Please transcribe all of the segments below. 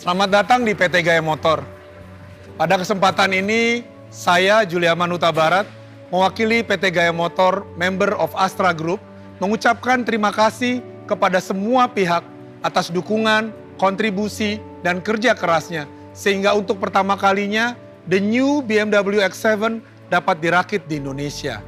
Selamat datang di PT Gaya Motor. Pada kesempatan ini, saya Juliaman Huta Barat, mewakili PT Gaya Motor, member of Astra Group, mengucapkan terima kasih kepada semua pihak atas dukungan, kontribusi, dan kerja kerasnya, sehingga untuk pertama kalinya, the new BMW X7 dapat dirakit di Indonesia.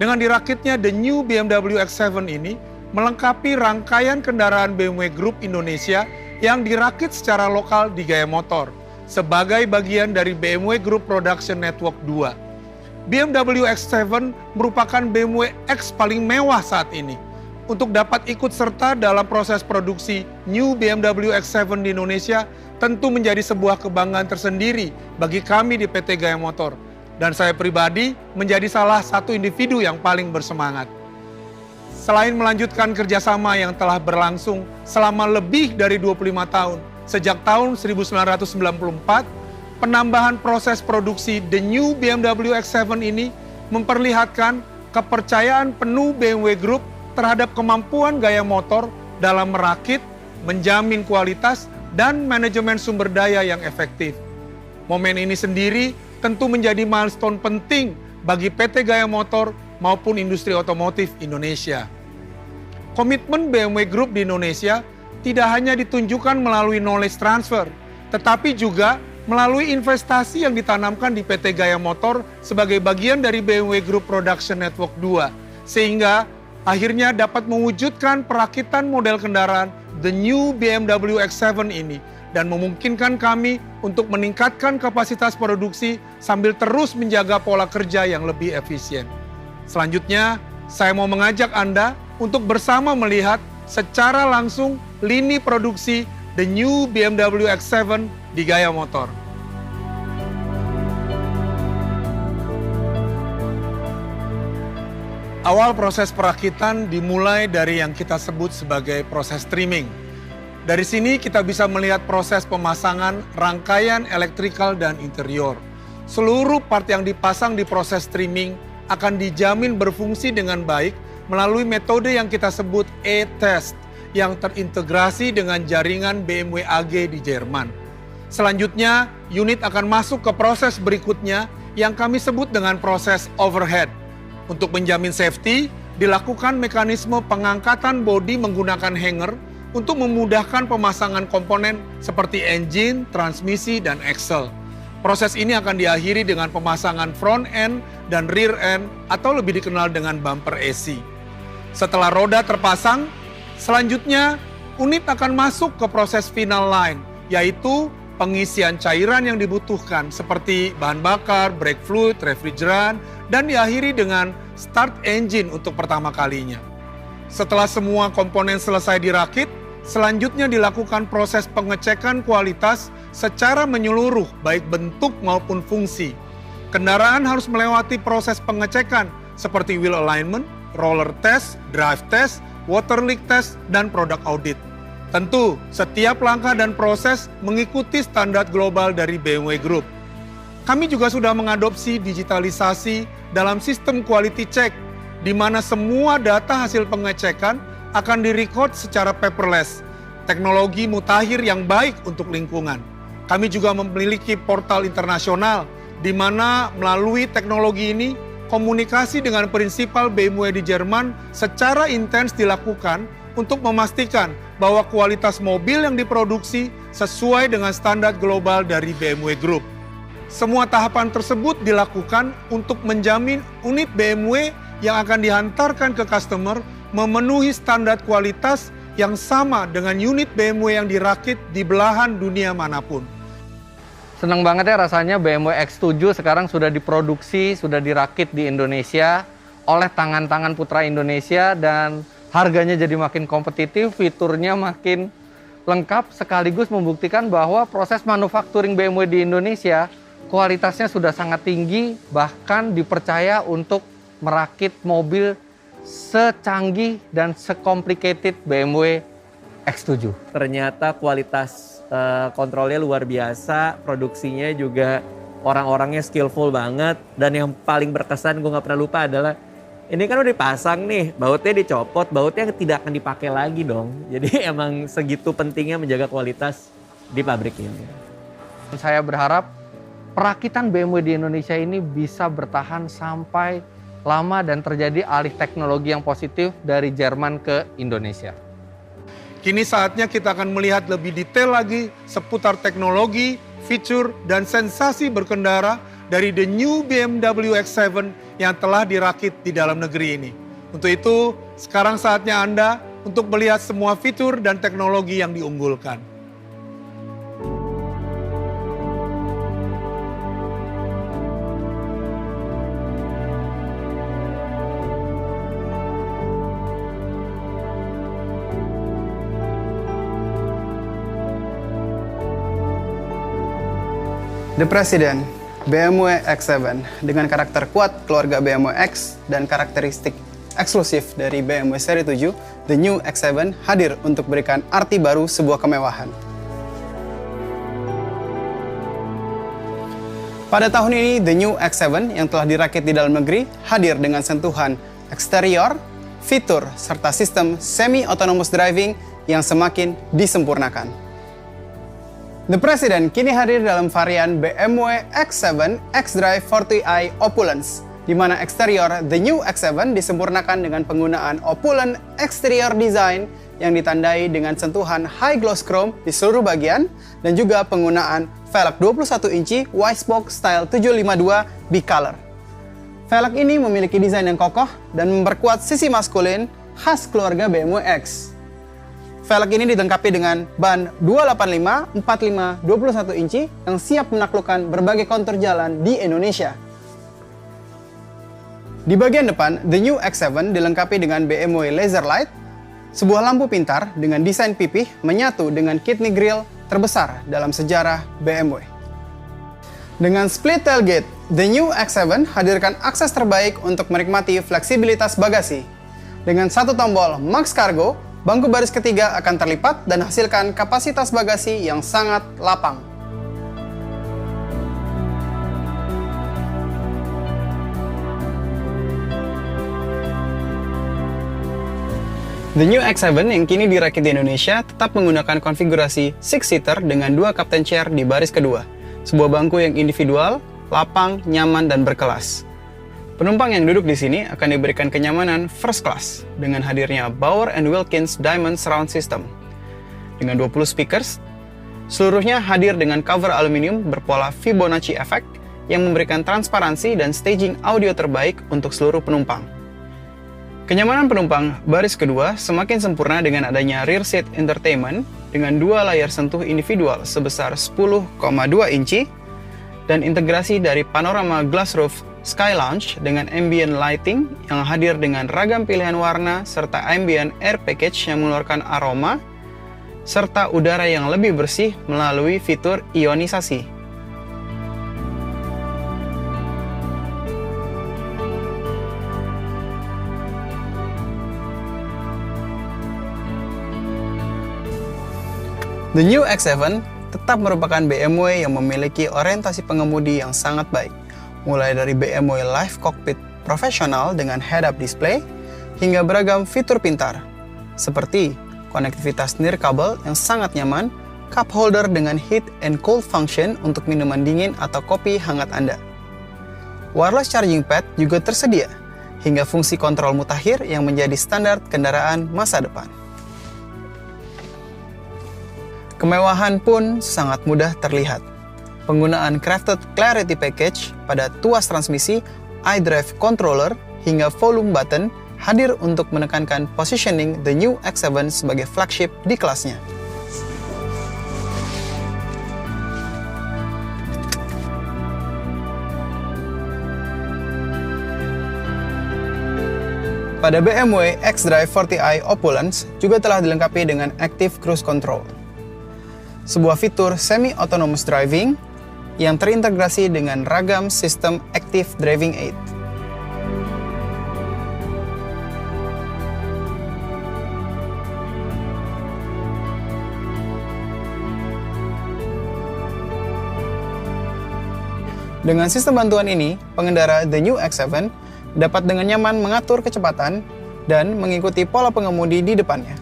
Dengan dirakitnya the new BMW X7 ini, melengkapi rangkaian kendaraan BMW Group Indonesia yang dirakit secara lokal di Gaya Motor sebagai bagian dari BMW Group Production Network 2. BMW X7 merupakan BMW X paling mewah saat ini. Untuk dapat ikut serta dalam proses produksi New BMW X7 di Indonesia tentu menjadi sebuah kebanggaan tersendiri bagi kami di PT Gaya Motor. Dan saya pribadi menjadi salah satu individu yang paling bersemangat. Selain melanjutkan kerjasama yang telah berlangsung selama lebih dari 25 tahun, sejak tahun 1994, penambahan proses produksi The New BMW X7 ini memperlihatkan kepercayaan penuh BMW Group terhadap kemampuan Gaya Motor dalam merakit, menjamin kualitas, dan manajemen sumber daya yang efektif. Momen ini sendiri tentu menjadi milestone penting bagi PT Gaya Motor maupun industri otomotif Indonesia. Komitmen BMW Group di Indonesia tidak hanya ditunjukkan melalui knowledge transfer, tetapi juga melalui investasi yang ditanamkan di PT Gaya Motor sebagai bagian dari BMW Group Production Network 2, sehingga akhirnya dapat mewujudkan perakitan model kendaraan The New BMW X7 ini dan memungkinkan kami untuk meningkatkan kapasitas produksi sambil terus menjaga pola kerja yang lebih efisien. Selanjutnya, saya mau mengajak Anda untuk bersama melihat secara langsung lini produksi The New BMW X7 di Gaya Motor. Awal proses perakitan dimulai dari yang kita sebut sebagai proses trimming. Dari sini kita bisa melihat proses pemasangan rangkaian elektrikal dan interior. Seluruh part yang dipasang di proses trimming akan dijamin berfungsi dengan baik melalui metode yang kita sebut E-Test yang terintegrasi dengan jaringan BMW AG di Jerman. Selanjutnya, unit akan masuk ke proses berikutnya yang kami sebut dengan proses overhead. Untuk menjamin safety, dilakukan mekanisme pengangkatan bodi menggunakan hanger untuk memudahkan pemasangan komponen seperti engine, transmisi, dan axle. Proses ini akan diakhiri dengan pemasangan front end dan rear end atau lebih dikenal dengan bumper AC. Setelah roda terpasang, selanjutnya unit akan masuk ke proses final line, yaitu pengisian cairan yang dibutuhkan seperti bahan bakar, brake fluid, refrigeran, dan diakhiri dengan start engine untuk pertama kalinya. Setelah semua komponen selesai dirakit, selanjutnya dilakukan proses pengecekan kualitas secara menyeluruh baik bentuk maupun fungsi. Kendaraan harus melewati proses pengecekan seperti wheel alignment, roller test, drive test, water leak test, dan product audit. Tentu, setiap langkah dan proses mengikuti standar global dari BMW Group. Kami juga sudah mengadopsi digitalisasi dalam sistem quality check, di mana semua data hasil pengecekan akan direcord secara paperless, teknologi mutakhir yang baik untuk lingkungan. Kami juga memiliki portal internasional, di mana melalui teknologi ini, komunikasi dengan prinsipal BMW di Jerman secara intens dilakukan untuk memastikan bahwa kualitas mobil yang diproduksi sesuai dengan standar global dari BMW Group. Semua tahapan tersebut dilakukan untuk menjamin unit BMW yang akan dihantarkan ke customer memenuhi standar kualitas yang sama dengan unit BMW yang dirakit di belahan dunia manapun. Senang banget ya rasanya BMW X7 sekarang sudah diproduksi, sudah dirakit di Indonesia oleh tangan-tangan putra Indonesia dan harganya jadi makin kompetitif, fiturnya makin lengkap sekaligus membuktikan bahwa proses manufacturing BMW di Indonesia kualitasnya sudah sangat tinggi, bahkan dipercaya untuk merakit mobil secanggih dan secomplicated BMW X7. Ternyata kualitas kontrolnya luar biasa, produksinya juga orang-orangnya skillful banget. Dan yang paling berkesan gue gak pernah lupa adalah ini kan udah dipasang nih, bautnya dicopot, bautnya tidak akan dipakai lagi dong. Jadi emang segitu pentingnya menjaga kualitas di pabrik ini. Saya berharap perakitan BMW di Indonesia ini bisa bertahan sampai lama dan terjadi alih teknologi yang positif dari Jerman ke Indonesia. Kini saatnya kita akan melihat lebih detail lagi seputar teknologi, fitur, dan sensasi berkendara dari the new BMW X7 yang telah dirakit di dalam negeri ini. Untuk itu, sekarang saatnya Anda untuk melihat semua fitur dan teknologi yang diunggulkan. The President, BMW X7 dengan karakter kuat keluarga BMW X dan karakteristik eksklusif dari BMW seri 7, The New X7 hadir untuk berikan arti baru sebuah kemewahan. Pada tahun ini, The New X7 yang telah dirakit di dalam negeri hadir dengan sentuhan eksterior, fitur, serta sistem semi-autonomous driving yang semakin disempurnakan. The President kini hadir dalam varian BMW X7 xDrive 40i Opulence, di mana eksterior The New X7 disempurnakan dengan penggunaan opulent exterior design yang ditandai dengan sentuhan high gloss chrome di seluruh bagian dan juga penggunaan velg 21 inci Wisebox Style 752 B-Color. Velg ini memiliki desain yang kokoh dan memperkuat sisi maskulin khas keluarga BMW X. Velg ini dilengkapi dengan ban 285 45 21 inci yang siap menaklukkan berbagai kontur jalan di Indonesia. Di bagian depan, The New X7 dilengkapi dengan BMW Laser Light, sebuah lampu pintar dengan desain pipih menyatu dengan kidney grille terbesar dalam sejarah BMW. Dengan split tailgate, The New X7 hadirkan akses terbaik untuk menikmati fleksibilitas bagasi. Dengan satu tombol Max Cargo, bangku baris ketiga akan terlipat dan hasilkan kapasitas bagasi yang sangat lapang. The New X7 yang kini dirakit di Indonesia tetap menggunakan konfigurasi 6-seater dengan 2 captain chair di baris kedua. Sebuah bangku yang individual, lapang, nyaman, dan berkelas. Penumpang yang duduk di sini akan diberikan kenyamanan first class dengan hadirnya Bauer & Wilkins Diamond Surround System. Dengan 20 speakers, seluruhnya hadir dengan cover aluminium berpola Fibonacci Effect yang memberikan transparansi dan staging audio terbaik untuk seluruh penumpang. Kenyamanan penumpang baris kedua semakin sempurna dengan adanya rear seat entertainment dengan 2 layar sentuh individual sebesar 10,2 inci dan integrasi dari panorama glass roof Sky Lounge dengan ambient lighting yang hadir dengan ragam pilihan warna serta ambient air package yang mengeluarkan aroma serta udara yang lebih bersih melalui fitur ionisasi. The New X7 tetap merupakan BMW yang memiliki orientasi pengemudi yang sangat baik, mulai dari BMW Live Cockpit profesional dengan head-up display, hingga beragam fitur pintar, seperti konektivitas nirkabel yang sangat nyaman, cup holder dengan heat and cold function untuk minuman dingin atau kopi hangat Anda. Wireless charging pad juga tersedia, hingga fungsi kontrol mutakhir yang menjadi standar kendaraan masa depan. Kemewahan pun sangat mudah terlihat. Penggunaan Crafted Clarity Package pada tuas transmisi, iDrive Controller, hingga volume button hadir untuk menekankan positioning The New X7 sebagai flagship di kelasnya. Pada BMW xDrive 40i Opulence juga telah dilengkapi dengan Active Cruise Control, sebuah fitur semi-autonomous driving yang terintegrasi dengan ragam sistem Active Driving Aid. Dengan sistem bantuan ini, pengendara The New X7 dapat dengan nyaman mengatur kecepatan dan mengikuti pola pengemudi di depannya.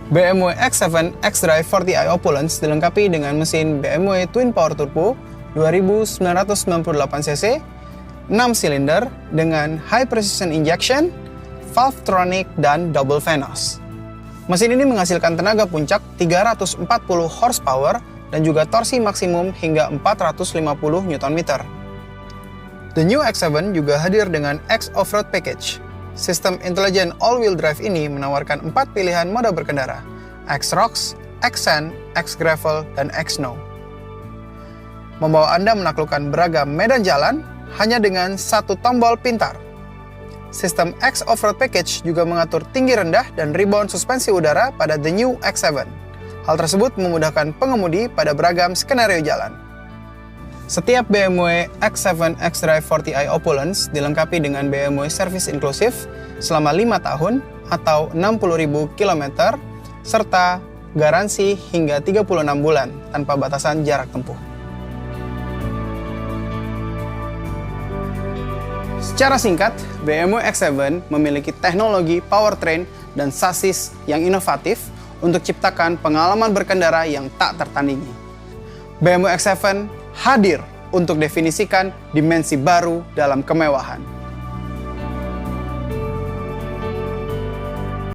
BMW X7 xDrive 40i Opulence dilengkapi dengan mesin BMW Twin Power Turbo 2998cc, 6 silinder dengan high precision injection, Valvetronic, dan double Venos. Mesin ini menghasilkan tenaga puncak 340 horsepower dan juga torsi maksimum hingga 450 Nm. The new X7 juga hadir dengan X Off-Road Package. Sistem intelijen all-wheel drive ini menawarkan 4 pilihan mode berkendara, X-Rocks, X-Sand, X-Gravel, dan X-Snow. Membawa Anda menaklukkan beragam medan jalan hanya dengan satu tombol pintar. Sistem X Off-Road Package juga mengatur tinggi rendah dan rebound suspensi udara pada the new X7. Hal tersebut memudahkan pengemudi pada beragam skenario jalan. Setiap BMW X7 xDrive 40i Opulence dilengkapi dengan BMW Service Inclusive selama 5 tahun atau 60.000 km serta garansi hingga 36 bulan tanpa batasan jarak tempuh. Secara singkat, BMW X7 memiliki teknologi powertrain dan sasis yang inovatif untuk ciptakan pengalaman berkendara yang tak tertandingi. BMW X7 hadir untuk definisikan dimensi baru dalam kemewahan.